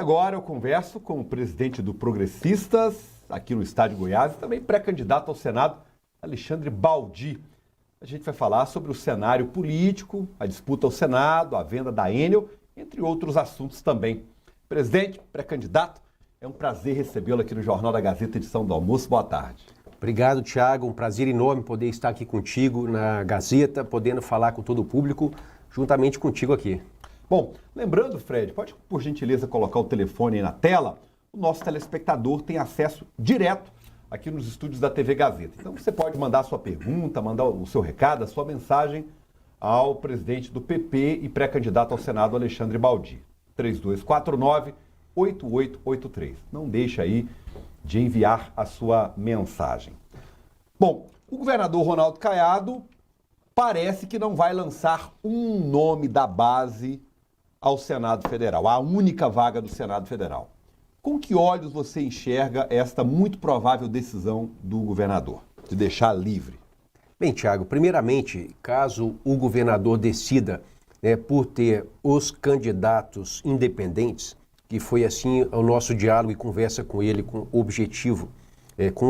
agora eu converso com o presidente do Progressistas, aqui no estado de Goiás, e também pré-candidato ao Senado, Alexandre Baldi. A gente vai falar sobre o cenário político, a disputa ao Senado, a venda da Enel, entre outros assuntos também. Presidente, pré-candidato, é um prazer recebê-lo aqui no Jornal da Gazeta, edição do almoço. Boa tarde. Obrigado, Thiago. Um prazer enorme poder estar aqui contigo na Gazeta, podendo falar com todo o público, juntamente contigo aqui. Bom, lembrando, Fred, pode por gentileza colocar o telefone aí na tela? O nosso telespectador tem acesso direto aqui nos estúdios da TV Gazeta. Então você pode mandar a sua pergunta, mandar o seu recado, a sua mensagem ao presidente do PP e pré-candidato ao Senado, Alexandre Baldi. 3249-8883. Não deixe aí de enviar a sua mensagem. Bom, o governador Ronaldo Caiado parece que não vai lançar um nome da base ao Senado Federal, a única vaga do Senado Federal. Com que olhos você enxerga esta muito provável decisão do governador de deixar livre? Bem, Thiago, primeiramente, caso o governador decida por ter os candidatos independentes, que foi assim o nosso diálogo e conversa com ele com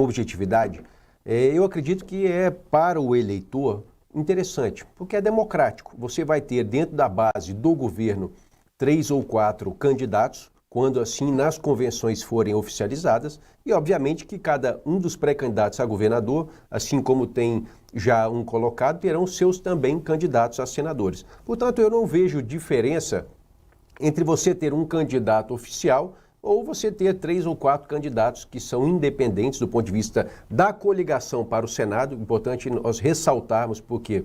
objetividade, eu acredito que é para o eleitor interessante, porque é democrático. Você vai ter dentro da base do governo 3 ou 4 candidatos, quando assim nas convenções forem oficializadas, e obviamente que cada um dos pré-candidatos a governador, assim como tem já um colocado, terão seus também candidatos a senadores. Portanto, eu não vejo diferença entre você ter um candidato oficial ou você ter 3 ou 4 candidatos que são independentes do ponto de vista da coligação para o Senado. Importante nós ressaltarmos, porque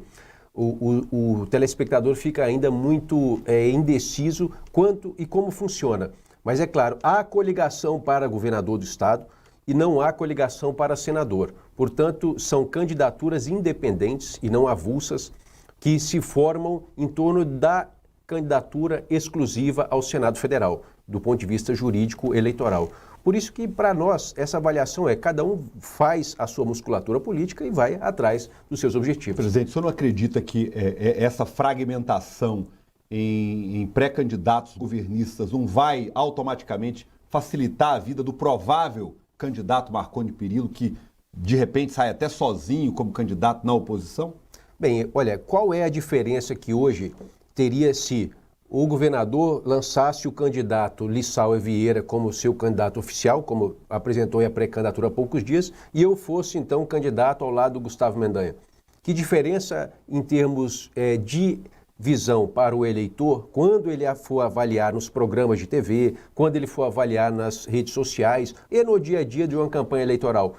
o telespectador fica ainda muito indeciso quanto e como funciona. Mas é claro, há coligação para governador do estado e não há coligação para senador. Portanto, são candidaturas independentes e não avulsas que se formam em torno da candidatura exclusiva ao Senado Federal, do ponto de vista jurídico eleitoral. Por isso que, para nós, essa avaliação cada um faz a sua musculatura política e vai atrás dos seus objetivos. Presidente, o senhor não acredita que essa fragmentação em pré-candidatos governistas não vai automaticamente facilitar a vida do provável candidato Marconi Perillo, que de repente sai até sozinho como candidato na oposição? Bem, olha, qual é a diferença que hoje teria se o governador lançasse o candidato Lissauer Vieira como seu candidato oficial, como apresentou em a pré-candidatura há poucos dias, e eu fosse então candidato ao lado do Gustavo Mendanha? Que diferença em termos de visão para o eleitor, quando ele for avaliar nos programas de TV, quando ele for avaliar nas redes sociais e no dia a dia de uma campanha eleitoral?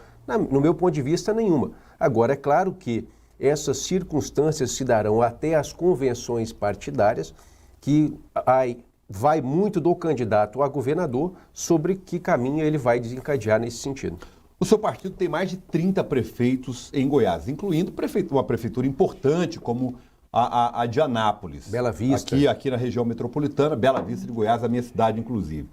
No meu ponto de vista, nenhuma. Agora, é claro que essas circunstâncias se darão até as convenções partidárias, que vai muito do candidato a governador sobre que caminho ele vai desencadear nesse sentido. O seu partido tem mais de 30 prefeitos em Goiás, incluindo uma prefeitura importante como a de Anápolis. Bela Vista. Aqui na região metropolitana, Bela Vista de Goiás, a minha cidade, inclusive.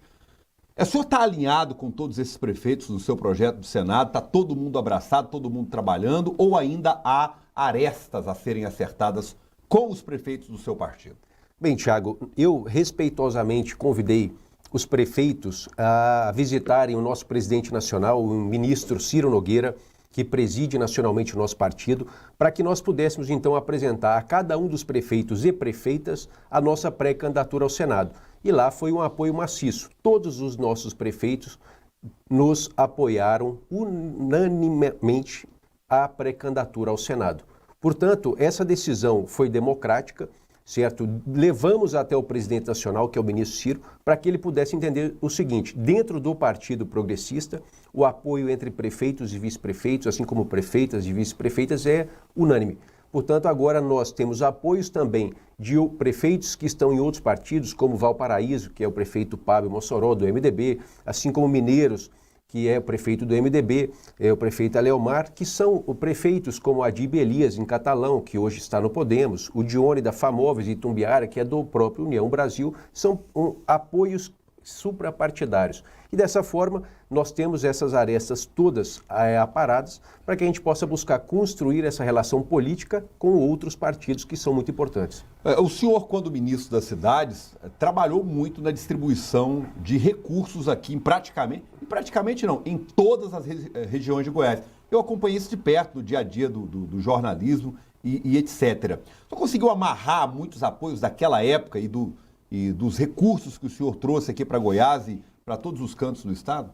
O senhor está alinhado com todos esses prefeitos no seu projeto do Senado? Está todo mundo abraçado, todo mundo trabalhando? Ou ainda há arestas a serem acertadas com os prefeitos do seu partido? Bem, Thiago, eu respeitosamente convidei os prefeitos a visitarem o nosso presidente nacional, o ministro Ciro Nogueira, que preside nacionalmente o nosso partido, para que nós pudéssemos então apresentar a cada um dos prefeitos e prefeitas a nossa pré-candidatura ao Senado. E lá foi um apoio maciço. Todos os nossos prefeitos nos apoiaram unanimemente a pré-candidatura ao Senado. Portanto, essa decisão foi democrática, certo? Levamos até o presidente nacional, que é o ministro Ciro, para que ele pudesse entender o seguinte: dentro do Partido Progressista, o apoio entre prefeitos e vice-prefeitos, assim como prefeitas e vice-prefeitas, é unânime. Portanto, agora nós temos apoios também de prefeitos que estão em outros partidos, como Valparaíso, que é o prefeito Pablo Mossoró, do MDB, assim como Mineiros, que é o prefeito do MDB, o prefeito Aleomar, que são prefeitos como Adib Elias, em Catalão, que hoje está no Podemos, o Dione da Famóveis, de Itumbiara, que é do próprio União Brasil, são apoios suprapartidários. E dessa forma, nós temos essas arestas todas aparadas para que a gente possa buscar construir essa relação política com outros partidos que são muito importantes. O senhor, quando ministro das cidades, trabalhou muito na distribuição de recursos aqui em todas as regiões de Goiás. Eu acompanhei isso de perto no dia a dia do jornalismo e etc. Você conseguiu amarrar muitos apoios daquela época e dos recursos que o senhor trouxe aqui para Goiás e para todos os cantos do estado?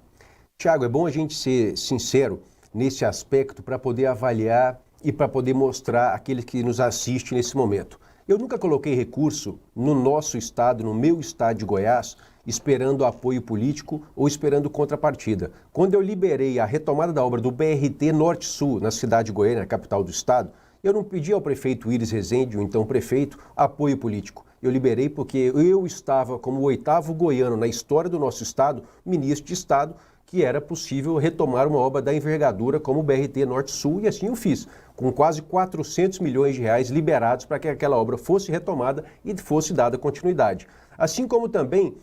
Tiago, é bom a gente ser sincero nesse aspecto para poder avaliar e para poder mostrar àquele que nos assiste nesse momento. Eu nunca coloquei recurso no nosso estado, no meu estado de Goiás, esperando apoio político ou esperando contrapartida. Quando eu liberei a retomada da obra do BRT Norte-Sul na cidade de Goiânia, capital do estado, eu não pedi ao prefeito Íris Rezende, o então prefeito, apoio político. Eu liberei porque eu estava como o 8º goiano na história do nosso estado, ministro de estado, que era possível retomar uma obra da envergadura como o BRT Norte-Sul, e assim eu fiz, com quase 400 milhões de reais liberados para que aquela obra fosse retomada e fosse dada continuidade. Assim como também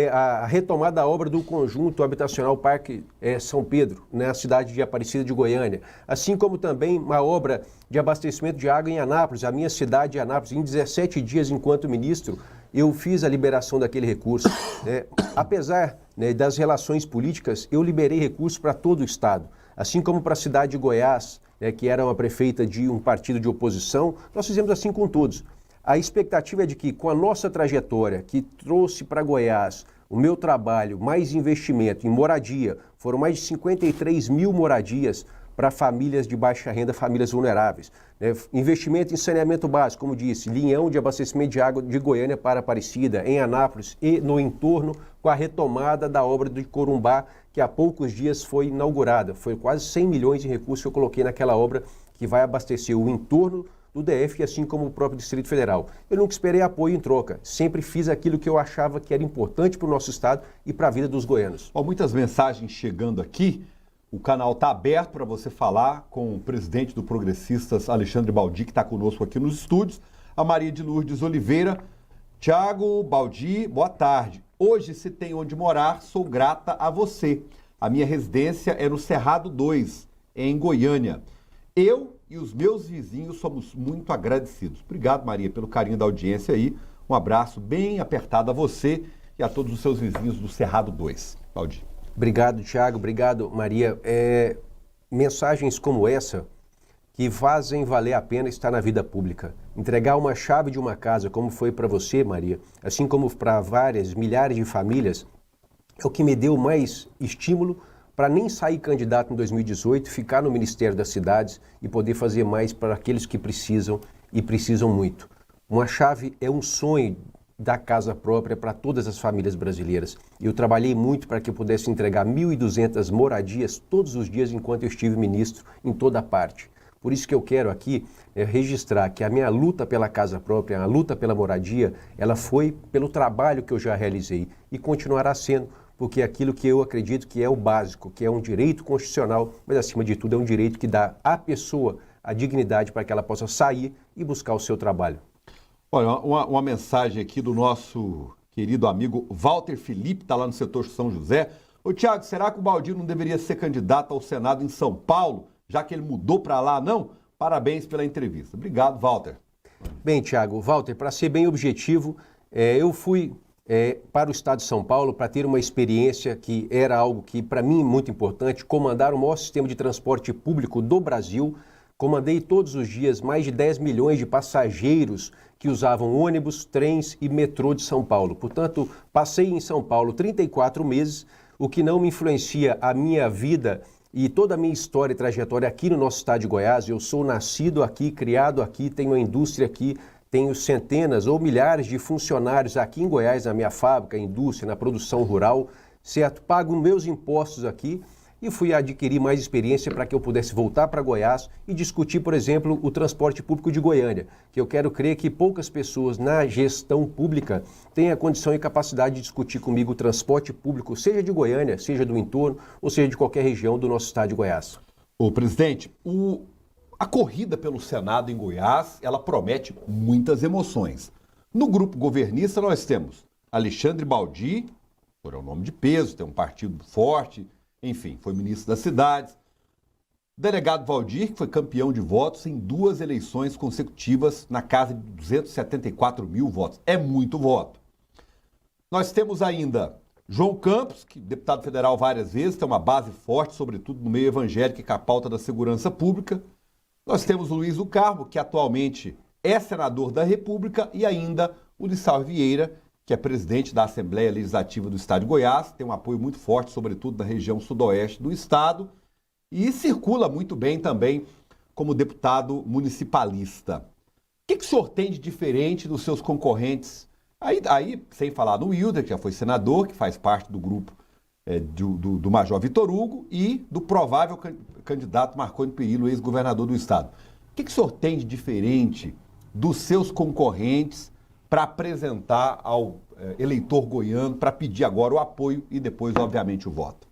a retomada da obra do conjunto habitacional Parque São Pedro, na cidade de Aparecida de Goiânia, assim como também uma obra de abastecimento de água em Anápolis, a minha cidade de Anápolis, em 17 dias enquanto ministro, eu fiz a liberação daquele recurso. Apesar das relações políticas, eu liberei recursos para todo o estado, assim como para a cidade de Goiás, que era uma prefeita de um partido de oposição, nós fizemos assim com todos. A expectativa é de que, com a nossa trajetória, que trouxe para Goiás o meu trabalho, mais investimento em moradia, foram mais de 53 mil moradias para famílias de baixa renda, famílias vulneráveis. Investimento em saneamento básico, como disse, linhão de abastecimento de água de Goiânia para Aparecida, em Anápolis e no entorno, com a retomada da obra de Corumbá, que há poucos dias foi inaugurada. Foi quase 100 milhões de recursos que eu coloquei naquela obra que vai abastecer o entorno do DF, assim como o próprio Distrito Federal. Eu nunca esperei apoio em troca, sempre fiz aquilo que eu achava que era importante para o nosso estado e para a vida dos goianos. Muitas mensagens chegando aqui, o canal está aberto para você falar com o presidente do Progressistas, Alexandre Baldi, que está conosco aqui nos estúdios, a Maria de Lourdes Oliveira. Tiago, Baldi, boa tarde. Hoje, se tem onde morar, sou grata a você. A minha residência é no Cerrado 2, em Goiânia. Eu e os meus vizinhos somos muito agradecidos. Obrigado, Maria, pelo carinho da audiência aí. Um abraço bem apertado a você e a todos os seus vizinhos do Cerrado 2. Baldi. Obrigado, Tiago. Obrigado, Maria. Mensagens como essa que fazem valer a pena estar na vida pública. Entregar uma chave de uma casa, como foi para você, Maria, assim como para várias, milhares de famílias, é o que me deu mais estímulo para nem sair candidato em 2018, ficar no Ministério das Cidades e poder fazer mais para aqueles que precisam e precisam muito. Uma chave é um sonho da casa própria para todas as famílias brasileiras. Eu trabalhei muito para que eu pudesse entregar 1.200 moradias todos os dias enquanto eu estive ministro em toda parte. Por isso que eu quero aqui registrar que a minha luta pela casa própria, a luta pela moradia, ela foi pelo trabalho que eu já realizei e continuará sendo, porque é aquilo que eu acredito que é o básico, que é um direito constitucional, mas acima de tudo é um direito que dá à pessoa a dignidade para que ela possa sair e buscar o seu trabalho. Olha, uma mensagem aqui do nosso querido amigo Walter Felipe, está lá no setor São José. Ô Tiago, será que o Baldi não deveria ser candidato ao Senado em São Paulo, já que ele mudou para lá, não? Parabéns pela entrevista. Obrigado, Walter. Bem, Tiago, Walter, para ser bem objetivo, eu fui para o estado de São Paulo para ter uma experiência que era algo que, para mim, é muito importante, comandar o maior sistema de transporte público do Brasil. Comandei todos os dias mais de 10 milhões de passageiros que usavam ônibus, trens e metrô de São Paulo. Portanto, passei em São Paulo 34 meses, o que não me influencia a minha vida e toda a minha história e trajetória aqui no nosso estado de Goiás. Eu sou nascido aqui, criado aqui, tenho uma indústria aqui, tenho centenas ou milhares de funcionários aqui em Goiás, na minha fábrica, indústria, na produção rural, certo? Pago meus impostos aqui e fui adquirir mais experiência para que eu pudesse voltar para Goiás e discutir, por exemplo, o transporte público de Goiânia, que eu quero crer que poucas pessoas na gestão pública têm a condição e capacidade de discutir comigo o transporte público, seja de Goiânia, seja do entorno, ou seja de qualquer região do nosso estado de Goiás. Ô, presidente, a corrida pelo Senado em Goiás, ela promete muitas emoções. No grupo governista nós temos Alexandre Baldi, por um nome de peso, tem um partido forte, enfim, foi ministro das cidades. Delegado Valdir, que foi campeão de votos em 2 eleições consecutivas na casa de 274 mil votos. É muito voto. Nós temos ainda João Campos, que deputado federal várias vezes, tem uma base forte, sobretudo no meio evangélico e com a pauta da segurança pública. Nós temos o Luiz do Carmo, que atualmente é senador da República, e ainda o Lissau Vieira, que é presidente da Assembleia Legislativa do Estado de Goiás, tem um apoio muito forte, sobretudo na região sudoeste do estado, e circula muito bem também como deputado municipalista. O que o senhor tem de diferente dos seus concorrentes? Aí sem falar no Wilder, que já foi senador, que faz parte do grupo do Major Vitor Hugo, e do provável candidato Marconi Perillo, ex-governador do estado. O que o senhor tem de diferente dos seus concorrentes para apresentar ao eleitor goiano, para pedir agora o apoio e depois, obviamente, o voto?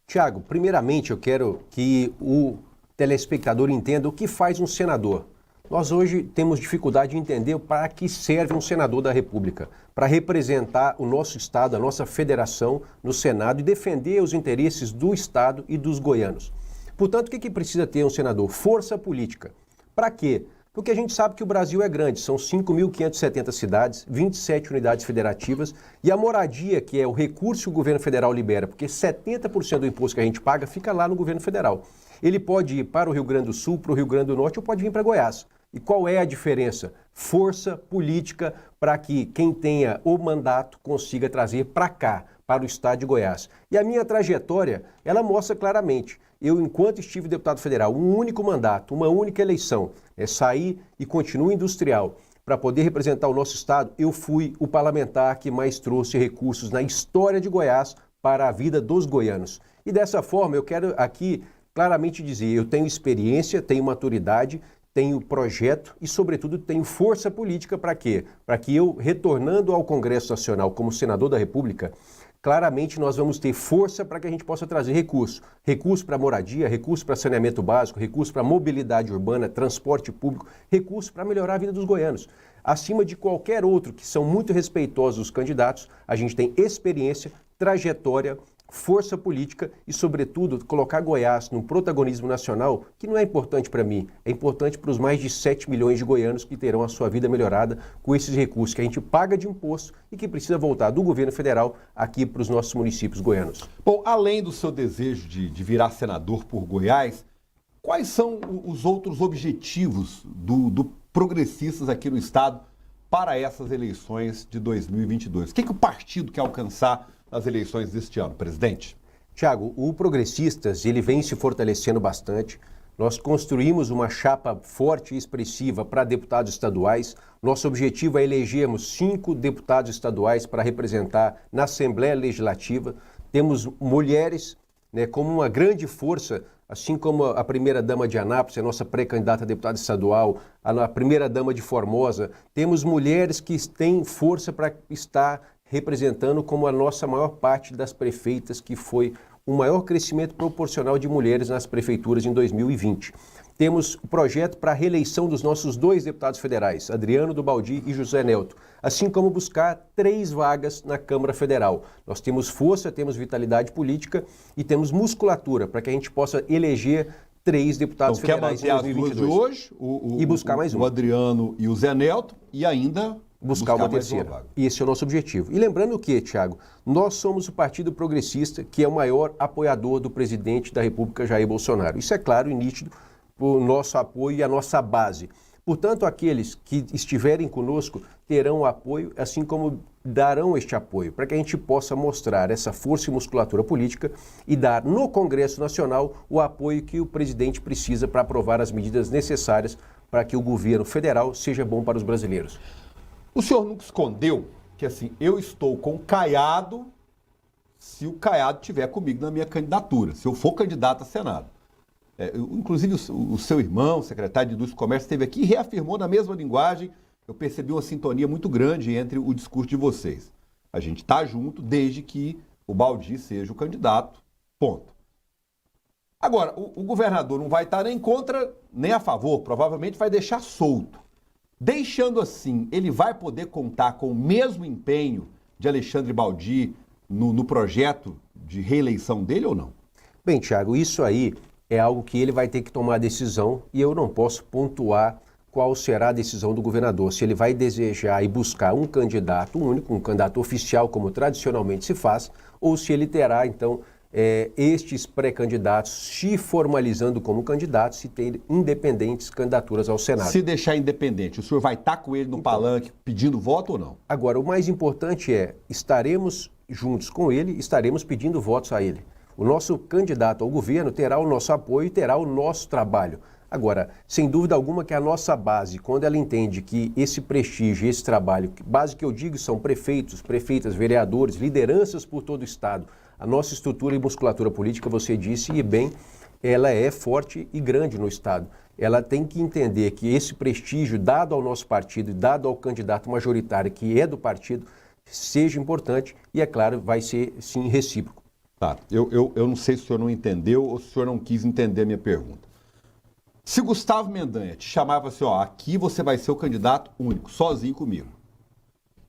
Tiago, primeiramente eu quero que o telespectador entenda o que faz um senador. Nós hoje temos dificuldade de entender para que serve um senador da República, para representar o nosso estado, a nossa federação no Senado e defender os interesses do estado e dos goianos. Portanto, o que precisa ter um senador? Força política. Para quê? Porque a gente sabe que o Brasil é grande, são 5.570 cidades, 27 unidades federativas e a moradia, que é o recurso que o governo federal libera, porque 70% do imposto que a gente paga fica lá no governo federal. Ele pode ir para o Rio Grande do Sul, para o Rio Grande do Norte ou pode vir para Goiás. E qual é a diferença? Força política para que quem tenha o mandato consiga trazer para cá, para o estado de Goiás. E a minha trajetória, ela mostra claramente. Eu, enquanto estive deputado federal, um único mandato, uma única eleição, saí e continuo industrial para poder representar o nosso estado, eu fui o parlamentar que mais trouxe recursos na história de Goiás para a vida dos goianos. E dessa forma, eu quero aqui claramente dizer, eu tenho experiência, tenho maturidade, tenho projeto e, sobretudo, tenho força política para quê? Para que eu, retornando ao Congresso Nacional como senador da República, claramente nós vamos ter força para que a gente possa trazer recursos. Recursos para moradia, recursos para saneamento básico, recursos para mobilidade urbana, transporte público, recursos para melhorar a vida dos goianos. Acima de qualquer outro, que são muito respeitosos os candidatos, a gente tem experiência, trajetória, força política e, sobretudo, colocar Goiás num protagonismo nacional que não é importante para mim, é importante para os mais de 7 milhões de goianos que terão a sua vida melhorada com esses recursos que a gente paga de imposto e que precisa voltar do governo federal aqui para os nossos municípios goianos. Bom, além do seu desejo de virar senador por Goiás, quais são os outros objetivos do Progressistas aqui no estado para essas eleições de 2022? O que o partido quer alcançar nas eleições deste ano, presidente? Tiago, o Progressistas, ele vem se fortalecendo bastante. Nós construímos uma chapa forte e expressiva para deputados estaduais. Nosso objetivo é elegermos 5 deputados estaduais para representar na Assembleia Legislativa. Temos mulheres, como uma grande força, assim como a primeira-dama de Anápolis, a nossa pré-candidata a deputada estadual, a primeira-dama de Formosa. Temos mulheres que têm força para estar representando como a nossa maior parte das prefeitas, que foi o maior crescimento proporcional de mulheres nas prefeituras em 2020. Temos o projeto para a reeleição dos nossos 2 deputados federais, Adriano do Baldi e José Nelto, assim como buscar 3 vagas na Câmara Federal. Nós temos força, temos vitalidade política e temos musculatura para que a gente possa eleger 3 deputados federais em 2022. Quer manter as 2 de hoje, e buscar mais um. O Adriano e o Zé Nelto, e ainda buscar uma terceira. E esse é o nosso objetivo. E lembrando que, Tiago, nós somos o Partido Progressista, que é o maior apoiador do presidente da República, Jair Bolsonaro. Isso é claro e nítido, o nosso apoio e a nossa base. Portanto, aqueles que estiverem conosco terão apoio, assim como darão este apoio, para que a gente possa mostrar essa força e musculatura política e dar no Congresso Nacional o apoio que o presidente precisa para aprovar as medidas necessárias para que o governo federal seja bom para os brasileiros. O senhor nunca escondeu que, assim, eu estou com o Caiado se o Caiado estiver comigo na minha candidatura, se eu for candidato a Senado. Inclusive, o seu irmão, secretário de Indústria e Comércio, esteve aqui e reafirmou na mesma linguagem. Eu percebi uma sintonia muito grande entre o discurso de vocês. A gente está junto desde que o Baldi seja o candidato, ponto. Agora, o governador não vai estar nem contra nem a favor, provavelmente vai deixar solto. Deixando assim, ele vai poder contar com o mesmo empenho de Alexandre Baldi no projeto de reeleição dele ou não? Bem, Thiago, isso aí é algo que ele vai ter que tomar a decisão e eu não posso pontuar qual será a decisão do governador. Se ele vai desejar e buscar um candidato único, um candidato oficial, como tradicionalmente se faz, ou se ele terá, então, estes pré-candidatos se formalizando como candidatos e ter independentes candidaturas ao Senado. Se deixar independente, o senhor vai estar com ele no palanque pedindo voto ou não? Agora, o mais importante estaremos juntos com ele, estaremos pedindo votos a ele. O nosso candidato ao governo terá o nosso apoio e terá o nosso trabalho. Agora, sem dúvida alguma que a nossa base, quando ela entende que esse prestígio, esse trabalho, base que eu digo são prefeitos, prefeitas, vereadores, lideranças por todo o Estado, a nossa estrutura e musculatura política, você disse, e bem, ela é forte e grande no Estado. Ela tem que entender que esse prestígio dado ao nosso partido e dado ao candidato majoritário que é do partido, seja importante e, é claro, vai ser, sim, recíproco. Tá, eu não sei se o senhor não entendeu ou se o senhor não quis entender a minha pergunta. Se Gustavo Mendanha te chamava assim, ó, aqui você vai ser o candidato único, sozinho comigo.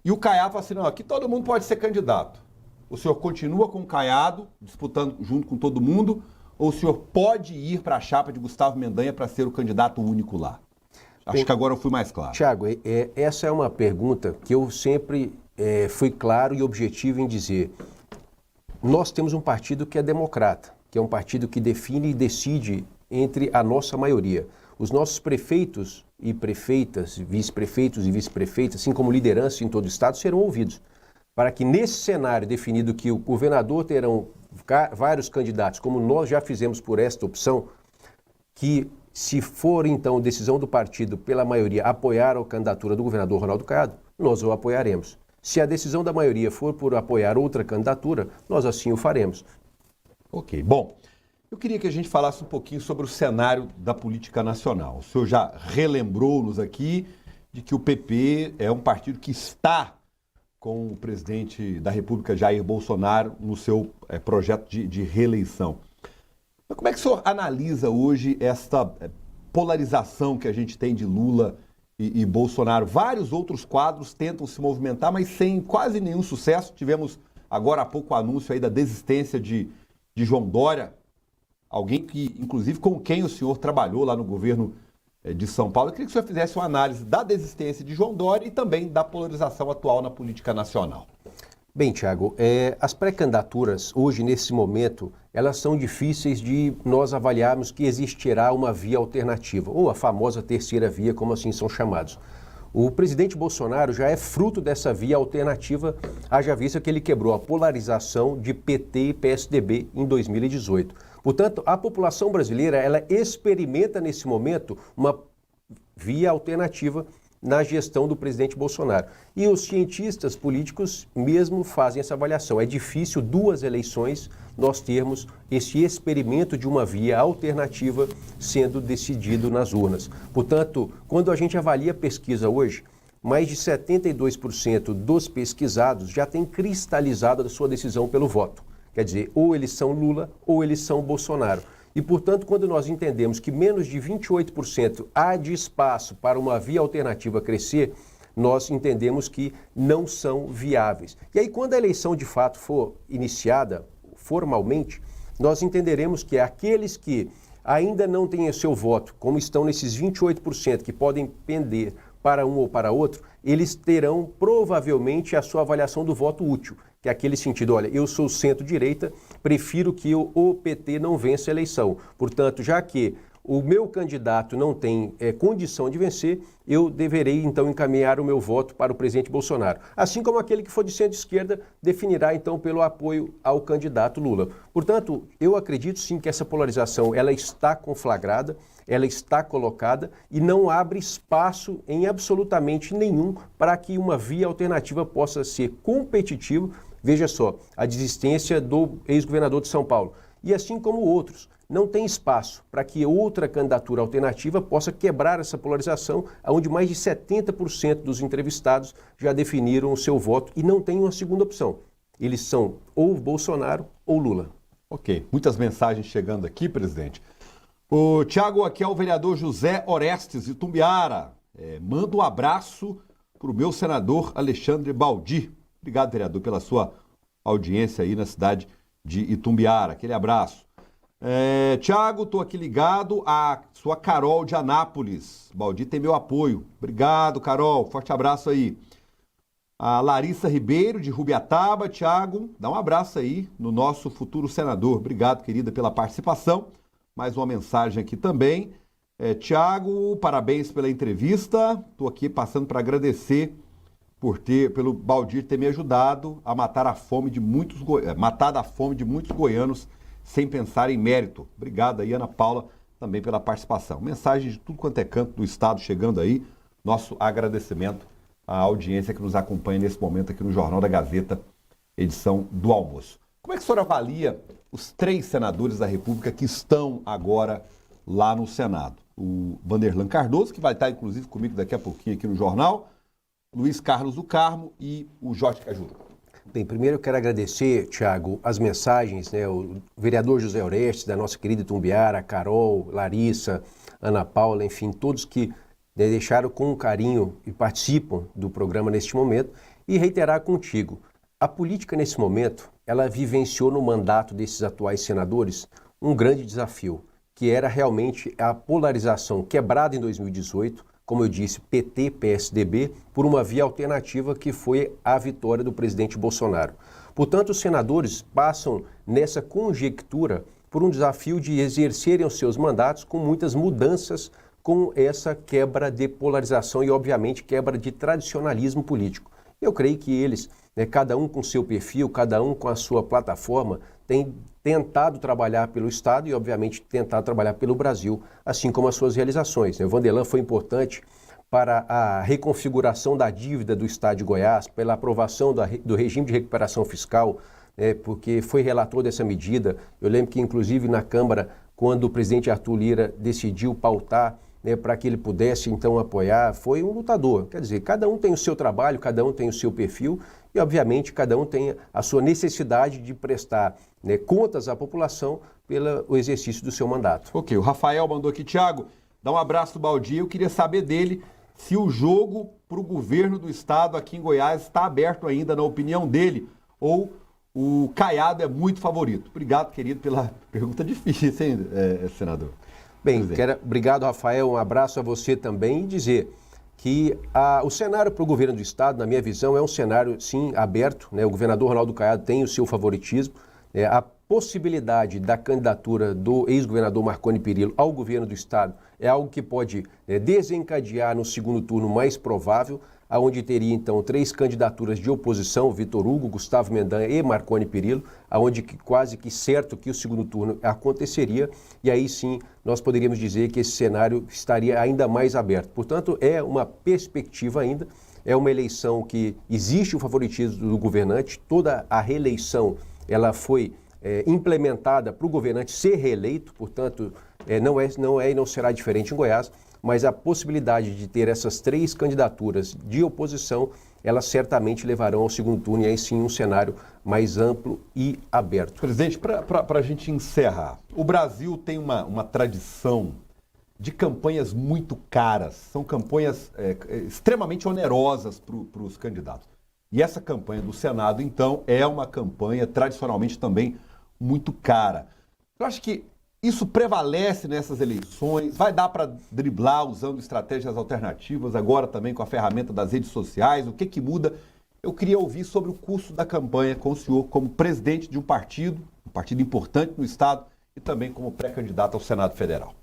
E o Caiado fala assim, não, aqui todo mundo pode ser candidato. O senhor continua com o Caiado, disputando junto com todo mundo, ou o senhor pode ir para a chapa de Gustavo Mendanha para ser o candidato único lá? Acho que agora eu fui mais claro. Thiago, essa é uma pergunta que eu sempre fui claro e objetivo em dizer. Nós temos um partido que é democrata, que é um partido que define e decide entre a nossa maioria. Os nossos prefeitos e prefeitas, vice-prefeitos e vice-prefeitas, assim como liderança em todo o Estado, serão ouvidos. Para que nesse cenário definido que o governador terão vários candidatos, como nós já fizemos por esta opção, que se for então decisão do partido pela maioria apoiar a candidatura do governador Ronaldo Caiado, nós o apoiaremos. Se a decisão da maioria for por apoiar outra candidatura, nós assim o faremos. Ok, bom, eu queria que a gente falasse um pouquinho sobre o cenário da política nacional. O senhor já relembrou-nos aqui de que o PP é um partido que está com o presidente da República, Jair Bolsonaro, no seu projeto de reeleição. Mas como é que o senhor analisa hoje esta polarização que a gente tem de Lula e Bolsonaro? Vários outros quadros tentam se movimentar, mas sem quase nenhum sucesso. Tivemos agora há pouco o anúncio aí da desistência de João Dória, alguém que, inclusive, com quem o senhor trabalhou lá no governo de São Paulo. Eu queria que o senhor fizesse uma análise da desistência de João Dória e também da polarização atual na política nacional. Bem, Thiago, as pré-candidaturas, hoje, nesse momento, elas são difíceis de nós avaliarmos que existirá uma via alternativa, ou a famosa terceira via, como assim são chamados. O presidente Bolsonaro já é fruto dessa via alternativa, haja vista que ele quebrou a polarização de PT e PSDB em 2018. Portanto, a população brasileira, ela experimenta nesse momento uma via alternativa na gestão do presidente Bolsonaro. E os cientistas políticos mesmo fazem essa avaliação. É difícil 2 eleições nós termos esse experimento de uma via alternativa sendo decidido nas urnas. Portanto, quando a gente avalia a pesquisa hoje, mais de 72% dos pesquisados já têm cristalizado a sua decisão pelo voto. Quer dizer, ou eles são Lula ou eles são Bolsonaro. E, portanto, quando nós entendemos que menos de 28% há de espaço para uma via alternativa crescer, nós entendemos que não são viáveis. E aí, quando a eleição de fato for iniciada formalmente, nós entenderemos que aqueles que ainda não têm o seu voto, como estão nesses 28% que podem pender para um ou para outro, eles terão provavelmente a sua avaliação do voto útil, que é aquele sentido, olha, eu sou centro-direita, prefiro que o PT não vença a eleição. Portanto, já que o meu candidato não tem condição de vencer, eu deverei então encaminhar o meu voto para o presidente Bolsonaro. Assim como aquele que for de centro-esquerda definirá então pelo apoio ao candidato Lula. Portanto, eu acredito sim que essa polarização ela está conflagrada, ela está colocada e não abre espaço em absolutamente nenhum para que uma via alternativa possa ser competitiva. Veja só, a desistência do ex-governador de São Paulo e assim como outros. Não tem espaço para que outra candidatura alternativa possa quebrar essa polarização, onde mais de 70% dos entrevistados já definiram o seu voto e não tem uma segunda opção. Eles são ou Bolsonaro ou Lula. Ok, muitas mensagens chegando aqui, presidente. O Thiago, aqui é o vereador José Orestes de Itumbiara. Manda um abraço para o meu senador Alexandre Baldi. Obrigado, vereador, pela sua audiência aí na cidade de Itumbiara. Aquele abraço. Tiago, estou aqui ligado à sua Carol de Anápolis. Baldi tem meu apoio. Obrigado, Carol. Forte abraço aí. A Larissa Ribeiro, de Rubiataba. Tiago, dá um abraço aí no nosso futuro senador. Obrigado, querida, pela participação. Mais uma mensagem aqui também. Tiago, parabéns pela entrevista. Estou aqui passando para agradecer pelo Baldi ter me ajudado a matar a fome de muitos goianos sem pensar em mérito. Obrigado aí, Ana Paula, também pela participação. Mensagem de tudo quanto é canto do estado chegando aí. Nosso agradecimento à audiência que nos acompanha nesse momento aqui no Jornal da Gazeta, edição do almoço. Como é que o senhor avalia os 3 senadores da República que estão agora lá no Senado? O Vanderlan Cardoso, que vai estar inclusive comigo daqui a pouquinho aqui no jornal, Luiz Carlos do Carmo e o Jorge Cajuru. Bem, primeiro eu quero agradecer, Tiago, as mensagens, o vereador José Orestes, da nossa querida Itumbiara, Carol, Larissa, Ana Paula, enfim, todos que deixaram com carinho e participam do programa neste momento, e reiterar contigo, a política nesse momento, ela vivenciou no mandato desses atuais senadores um grande desafio, que era realmente a polarização quebrada em 2018, como eu disse, PT, PSDB, por uma via alternativa que foi a vitória do presidente Bolsonaro. Portanto, os senadores passam nessa conjectura por um desafio de exercerem os seus mandatos com muitas mudanças, com essa quebra de polarização e, obviamente, quebra de tradicionalismo político. Eu creio que eles, cada um com seu perfil, cada um com a sua plataforma, têm tentado trabalhar pelo Estado e, obviamente, tentado trabalhar pelo Brasil, assim como as suas realizações. O Vanderlan foi importante para a reconfiguração da dívida do Estado de Goiás, pela aprovação do regime de recuperação fiscal, porque foi relator dessa medida. Eu lembro que, inclusive, na Câmara, quando o presidente Arthur Lira decidiu pautar para que ele pudesse, então, apoiar, foi um lutador. Quer dizer, cada um tem o seu trabalho, cada um tem o seu perfil e, obviamente, cada um tem a sua necessidade de prestar contas à população pelo exercício do seu mandato. Ok, o Rafael mandou aqui, Tiago, dá um abraço do Baldi. Eu queria saber dele se o jogo para o governo do estado aqui em Goiás está aberto ainda, na opinião dele, ou o Caiado é muito favorito. Obrigado, querido, pela pergunta difícil, hein, senador? Bem, obrigado, Rafael, um abraço a você também e dizer que o cenário para o governo do estado, na minha visão, é um cenário, sim, aberto, O governador Ronaldo Caiado tem o seu favoritismo, a possibilidade da candidatura do ex-governador Marconi Perillo ao governo do estado é algo que pode desencadear no segundo turno mais provável, aonde teria então 3 candidaturas de oposição, Vitor Hugo, Gustavo Mendanha e Marconi Perillo, aonde quase que certo que o segundo turno aconteceria, e aí sim nós poderíamos dizer que esse cenário estaria ainda mais aberto. Portanto, é uma perspectiva ainda, é uma eleição que existe o favoritismo do governante, toda a reeleição ela foi implementada para o governante ser reeleito, portanto, não é e não será diferente em Goiás, mas a possibilidade de ter essas 3 candidaturas de oposição, elas certamente levarão ao segundo turno e aí sim um cenário mais amplo e aberto. Presidente, para a gente encerrar, o Brasil tem uma tradição de campanhas muito caras, são campanhas extremamente onerosas para os candidatos. E essa campanha do Senado, então, é uma campanha tradicionalmente também muito cara. Eu acho que isso prevalece nessas eleições, vai dar para driblar usando estratégias alternativas, agora também com a ferramenta das redes sociais, o que muda? Eu queria ouvir sobre o curso da campanha com o senhor como presidente de um partido importante no Estado e também como pré-candidato ao Senado Federal.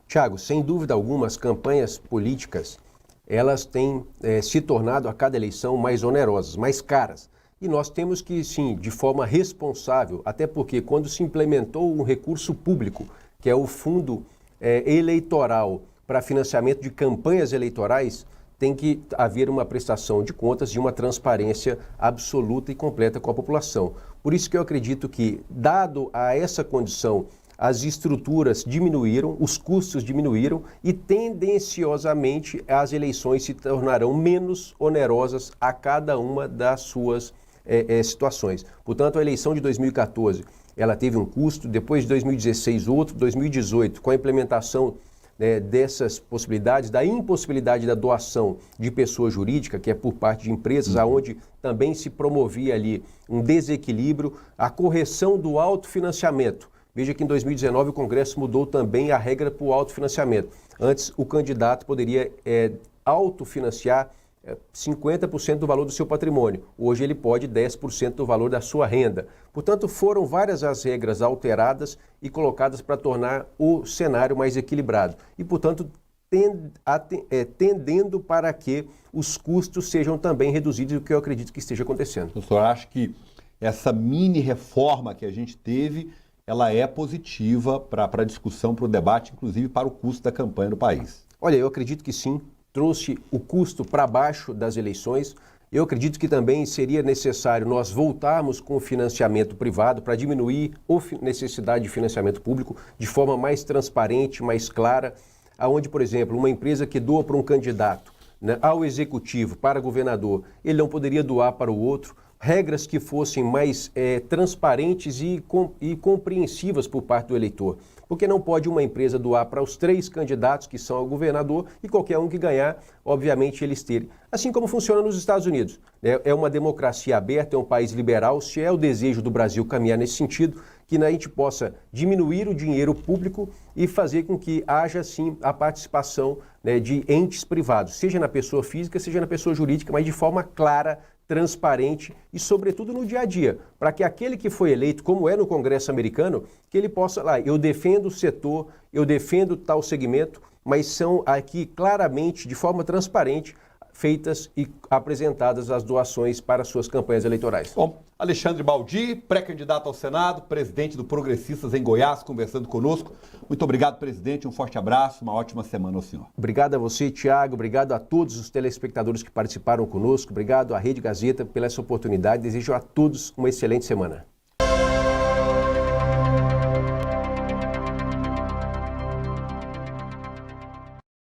Tiago, sem dúvida alguma, as campanhas políticas, elas têm se tornado a cada eleição mais onerosas, mais caras. E nós temos que, sim, de forma responsável, até porque quando se implementou um recurso público, que é o Fundo Eleitoral para financiamento de campanhas eleitorais, tem que haver uma prestação de contas e uma transparência absoluta e completa com a população. Por isso que eu acredito que, dado a essa condição, as estruturas diminuíram, os custos diminuíram e tendenciosamente as eleições se tornarão menos onerosas a cada uma das suas situações. Portanto, a eleição de 2014, ela teve um custo, depois de 2016 outro, 2018, com a implementação dessas possibilidades, da impossibilidade da doação de pessoa jurídica, que é por parte de empresas, aonde também se promovia ali um desequilíbrio, a correção do autofinanciamento, Veja que em 2019 o Congresso mudou também a regra para o autofinanciamento. Antes, o candidato poderia autofinanciar 50% do valor do seu patrimônio. Hoje ele pode 10% do valor da sua renda. Portanto, foram várias as regras alteradas e colocadas para tornar o cenário mais equilibrado. E, portanto, tendendo para que os custos sejam também reduzidos, o que eu acredito que esteja acontecendo. O senhor acha que essa mini reforma que a gente teve, ela é positiva para a discussão, para o debate, inclusive para o custo da campanha no país? Olha, eu acredito que sim. Trouxe o custo para baixo das eleições. Eu acredito que também seria necessário nós voltarmos com o financiamento privado para diminuir a necessidade de financiamento público de forma mais transparente, mais clara, aonde, por exemplo, uma empresa que doa para um candidato, né, ao executivo, para governador, ele não poderia doar para o outro. Regras que fossem mais transparentes e compreensivas por parte do eleitor. Porque não pode uma empresa doar para os 3 candidatos que são ao governador e qualquer um que ganhar, obviamente, eles terem. Assim como funciona nos Estados Unidos. É uma democracia aberta, é um país liberal. Se é o desejo do Brasil caminhar nesse sentido, que a gente possa diminuir o dinheiro público e fazer com que haja, sim, a participação, né, de entes privados, seja na pessoa física, seja na pessoa jurídica, mas de forma clara, transparente e, sobretudo, no dia a dia, para que aquele que foi eleito, como é no Congresso americano, que ele possa lá, eu defendo o setor, eu defendo tal segmento, mas são aqui claramente, de forma transparente, feitas e apresentadas as doações para suas campanhas eleitorais. Bom, Alexandre Baldi, pré-candidato ao Senado, presidente do Progressistas em Goiás, conversando conosco. Muito obrigado, presidente, um forte abraço, uma ótima semana ao senhor. Obrigado a você, Tiago, obrigado a todos os telespectadores que participaram conosco, obrigado à Rede Gazeta pela essa oportunidade, desejo a todos uma excelente semana.